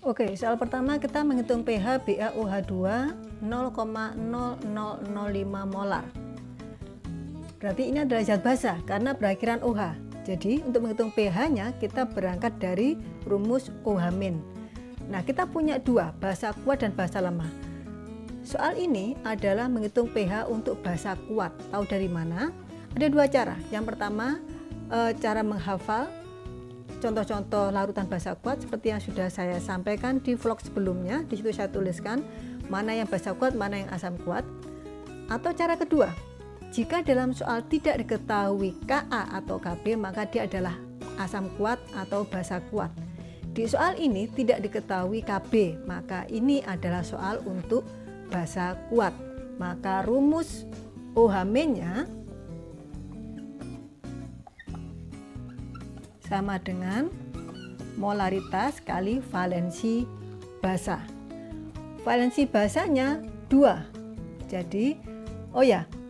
Oke, soal pertama kita menghitung pH BaOH2 0,0005 molar. Berarti ini adalah zat basa karena berakhiran OH. Jadi untuk menghitung pH-nya kita berangkat dari rumus OH-. Nah, kita punya dua, basa kuat dan basa lemah. Soal ini adalah menghitung pH untuk basa kuat. Tahu dari mana? Ada dua cara. Yang pertama, cara menghafal contoh-contoh larutan basa kuat seperti yang sudah saya sampaikan di vlog sebelumnya. Di situ saya tuliskan mana yang basa kuat, mana yang asam kuat. Atau cara kedua, jika dalam soal tidak diketahui Ka atau Kb, maka dia adalah asam kuat atau basa kuat. Di soal ini tidak diketahui Kb, maka ini adalah soal untuk basa kuat. Maka rumus OH-nya sama dengan molaritas kali valensi basa. Valensi basanya 2. Jadi,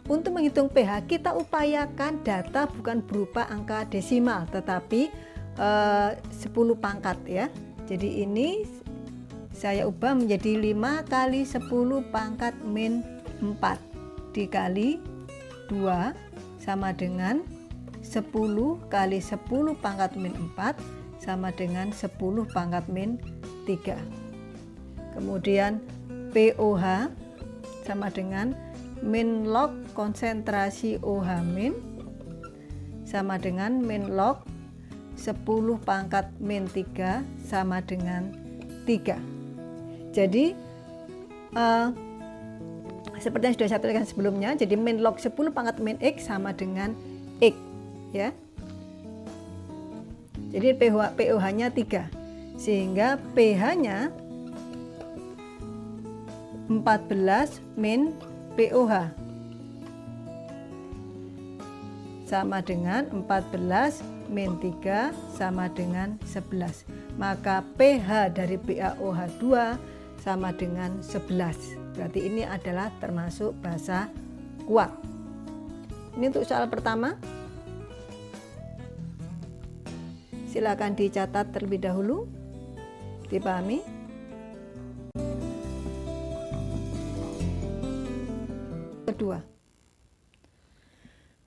untuk menghitung pH kita upayakan data bukan berupa angka desimal, tetapi 10 pangkat ya. Jadi ini saya ubah menjadi 5 kali 10 pangkat min 4 dikali 2 sama dengan 10 kali 10 pangkat min 4 sama dengan 10 pangkat min 3. Kemudian POH sama dengan min log konsentrasi OH min sama dengan min log 10 pangkat min 3 sama dengan 3. Jadi seperti yang sudah saya tuliskan sebelumnya, jadi min log 10 pangkat min X sama dengan X ya. Jadi POH-nya 3 sehingga pH-nya 14 min POH sama dengan 14 min 3 sama dengan 11. Maka pH dari BaOH2 sama dengan 11. Berarti ini adalah termasuk basa kuat. Ini untuk soal pertama. Silakan dicatat terlebih dahulu, dipahami. Kedua,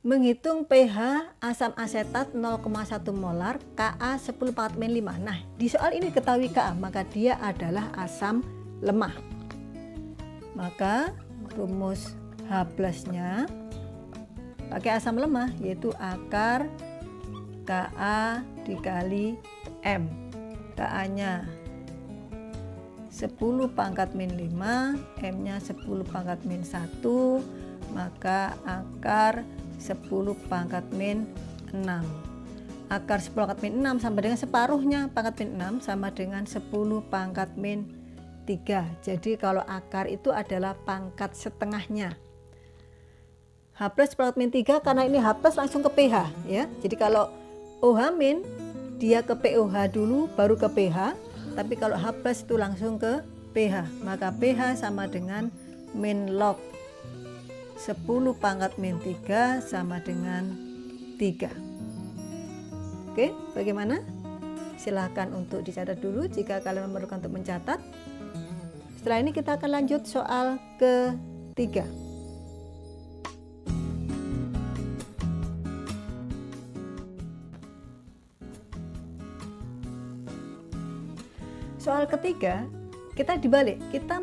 menghitung pH asam asetat 0,1 molar Ka 10⁴5. Nah, di soal ini ketahui Ka, maka dia adalah asam lemah. Maka rumus H+-nya pakai asam lemah, yaitu akar Ka dikali M. Ka-nya 10 pangkat min 5, M-nya 10 pangkat min 1, maka akar 10 pangkat min 6. Akar 10 pangkat min 6 sama dengan separuhnya pangkat min 6 sama dengan 10 pangkat min 3. Jadi kalau akar itu adalah pangkat setengahnya. H plus pangkat min 3 karena ini H plus langsung ke pH ya. Jadi kalau OH min dia ke POH dulu baru ke pH, tapi kalau H plus itu langsung ke pH, maka pH sama dengan min log 10 pangkat min 3 sama dengan 3. Oke, bagaimana? Silahkan untuk dicatat dulu jika kalian memerlukan untuk mencatat. Setelah ini kita akan lanjut soal ketiga. Soal ketiga, kita dibalik, kita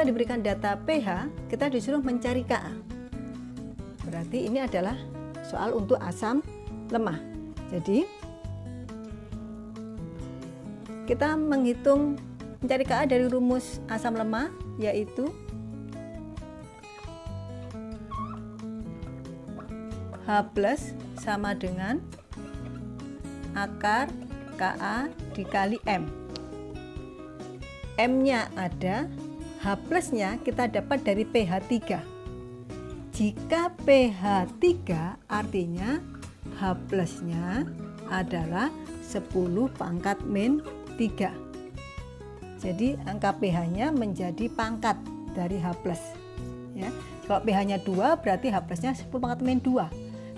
diberikan data pH, kita disuruh mencari Ka. Berarti ini adalah soal untuk asam lemah. Jadi kita mencari Ka dari rumus asam lemah, yaitu H plus sama dengan akar Ka dikali M. M-nya ada, H plusnya kita dapat dari pH 3. Jika pH 3 artinya H plusnya adalah 10 pangkat min 3. Jadi angka pH-nya menjadi pangkat dari H plus. Ya. Kalau pH-nya 2 berarti H plusnya 10 pangkat min 2.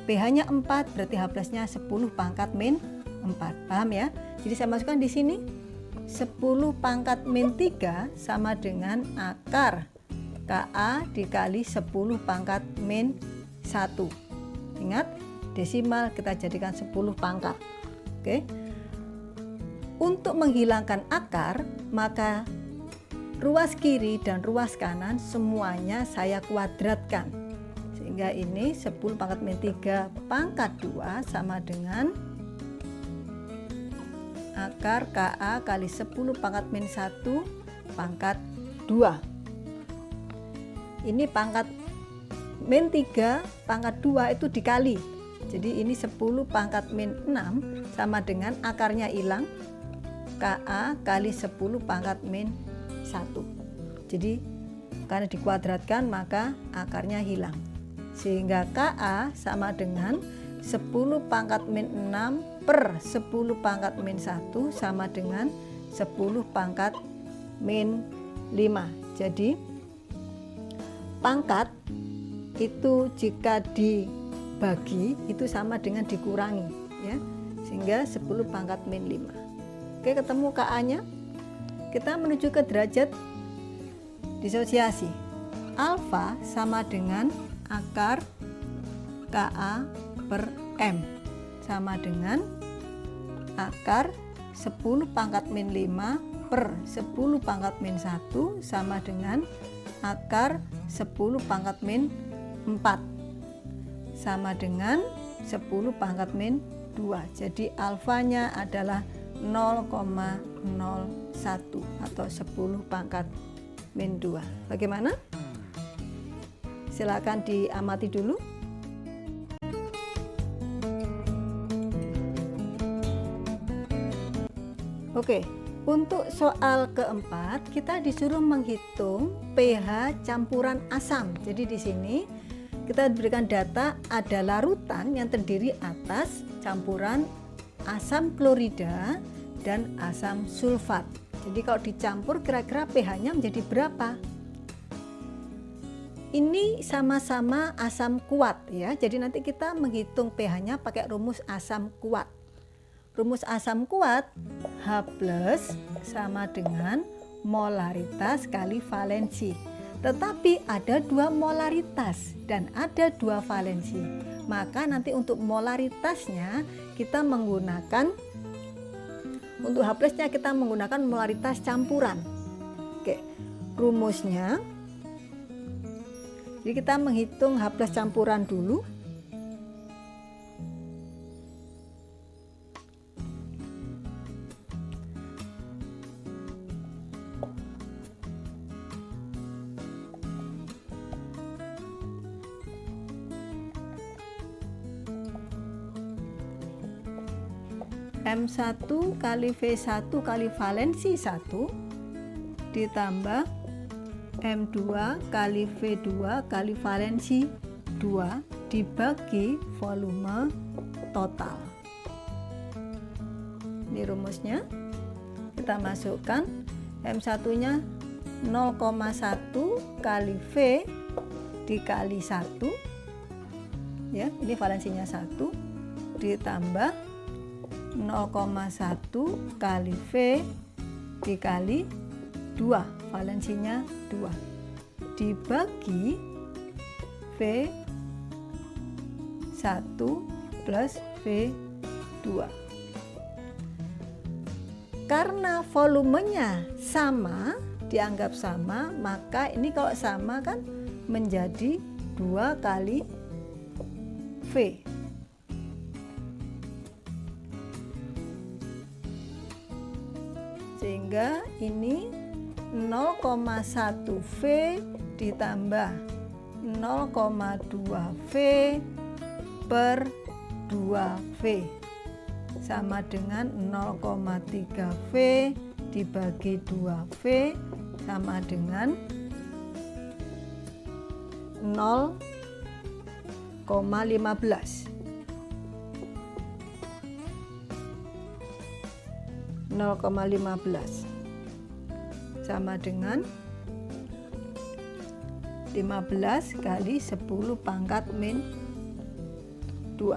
pH-nya 4 berarti H plusnya 10 pangkat min 4. Paham ya? Jadi saya masukkan di sini 10 pangkat min 3 sama dengan akar Ka dikali 10 pangkat min 1. Ingat, desimal kita jadikan 10 pangkat. Oke. Untuk menghilangkan akar, maka ruas kiri dan ruas kanan semuanya saya kuadratkan. Sehingga ini 10 pangkat min 3 pangkat 2 sama dengan akar Ka kali 10 pangkat min 1 pangkat 2. Ini pangkat min 3 pangkat 2 itu dikali. Jadi ini 10 pangkat min 6 sama dengan akarnya hilang, Ka kali 10 pangkat min 1. Jadi karena dikuadratkan maka akarnya hilang. Sehingga Ka sama dengan 10 pangkat min 6 per 10 pangkat min 1 sama dengan 10 pangkat min 5. Jadi pangkat itu jika dibagi itu sama dengan dikurangi, ya, sehingga 10 pangkat min 5. Oke, ketemu Ka-nya. Kita menuju ke derajat disosiasi. Alfa sama dengan akar Ka per M sama dengan akar 10 pangkat min 5 per 10 pangkat min 1 sama dengan akar 10 pangkat min 4 sama dengan 10 pangkat min 2. Jadi alfanya adalah 0,01 atau 10 pangkat min 2. Bagaimana? Silakan diamati dulu. Oke. Untuk soal keempat, kita disuruh menghitung pH campuran asam. Jadi di sini kita diberikan data ada larutan yang terdiri atas campuran asam klorida dan asam sulfat. Jadi kalau dicampur kira-kira pH-nya menjadi berapa? Ini sama-sama asam kuat ya. Jadi nanti kita menghitung pH-nya pakai rumus asam kuat. Rumus asam kuat H plus sama dengan molaritas kali valensi. Tetapi ada 2 molaritas dan ada 2 valensi. Maka nanti untuk molaritasnya kita menggunakan, untuk H plusnya kita menggunakan molaritas campuran. Oke, rumusnya. Jadi kita menghitung H plus campuran dulu. M1 kali V1 kali valensi 1 ditambah M2 kali V2 kali valensi 2 dibagi volume total. Ini rumusnya. Kita masukkan M1-nya 0,1 kali V dikali 1. Ya, ini valensinya 1 ditambah 0,1 kali V dikali 2, valensinya 2 dibagi V1 plus V2. Karena volumenya sama, dianggap sama, maka ini kalau sama kan menjadi 2 kali V. Sehingga ini 0,1 V ditambah 0,2 V per 2V sama dengan 0,3V dibagi 2V sama dengan 0,15. 0,15 sama dengan 15 kali 10 pangkat min 2.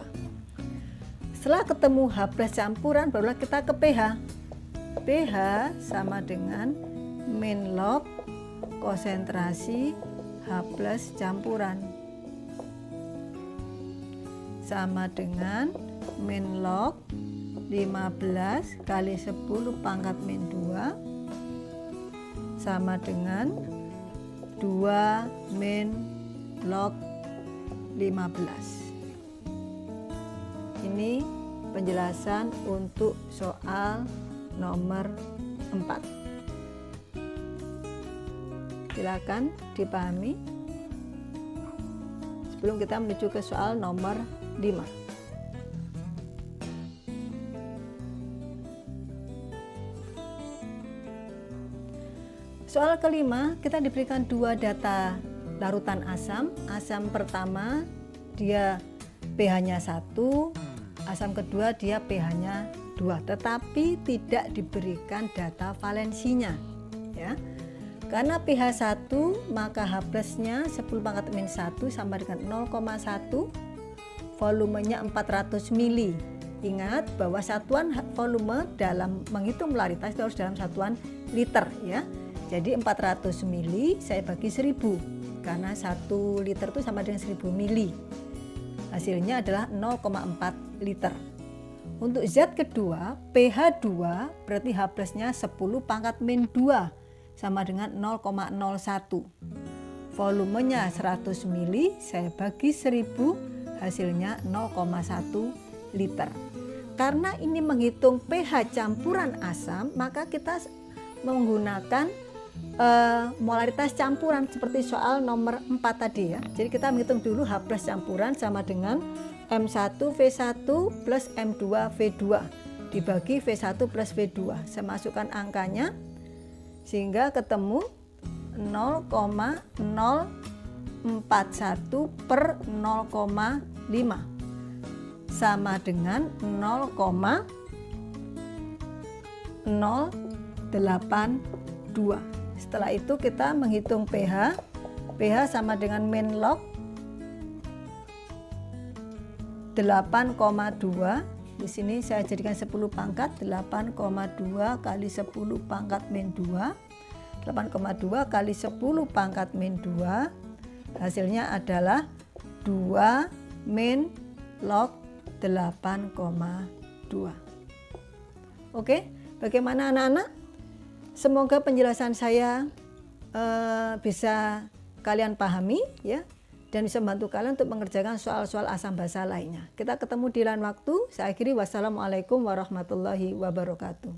Setelah ketemu H plus campuran, barulah kita ke pH. pH sama dengan min log konsentrasi H plus campuran sama dengan min log 15 kali 10 pangkat min 2 sama dengan 2 min log 15. Ini penjelasan untuk soal nomor 4. Silakan dipahami sebelum kita menuju ke soal nomor 5. Soal kelima, kita diberikan dua data larutan asam. Asam pertama dia pH-nya 1, asam kedua dia pH-nya 2, tetapi tidak diberikan data valensinya ya. Karena pH 1 maka H plusnya 10 pangkat min 1 sama dengan 0,1, volumenya 400 mili. Ingat bahwa satuan volume dalam menghitung molaritas itu harus dalam satuan liter ya. Jadi 400 mili saya bagi 1000 karena 1 liter itu sama dengan 1000 mili. Hasilnya adalah 0,4 liter. Untuk zat kedua pH 2 berarti H plusnya 10 pangkat min 2 sama dengan 0,01. Volumenya 100 mili saya bagi 1000 hasilnya 0,1 liter. Karena ini menghitung pH campuran asam maka kita menggunakan molaritas campuran seperti soal nomor 4 tadi ya. Jadi kita menghitung dulu H plus campuran sama dengan M1V1 plus M2V2 dibagi V1 plus V2. Saya masukkan angkanya sehingga ketemu 0,041 per 0,5 sama dengan 0,082. Setelah itu kita menghitung pH. pH sama dengan min log 8,2. Di sini saya jadikan 10 pangkat 8,2 kali 10 pangkat min 2. 8,2 kali 10 pangkat min 2. Hasilnya adalah 2 min log 8,2. Oke, bagaimana anak-anak? Semoga penjelasan saya bisa kalian pahami ya, dan bisa membantu kalian untuk mengerjakan soal-soal asam basa lainnya. Kita ketemu di lain waktu. Saya akhiri, wassalamualaikum warahmatullahi wabarakatuh.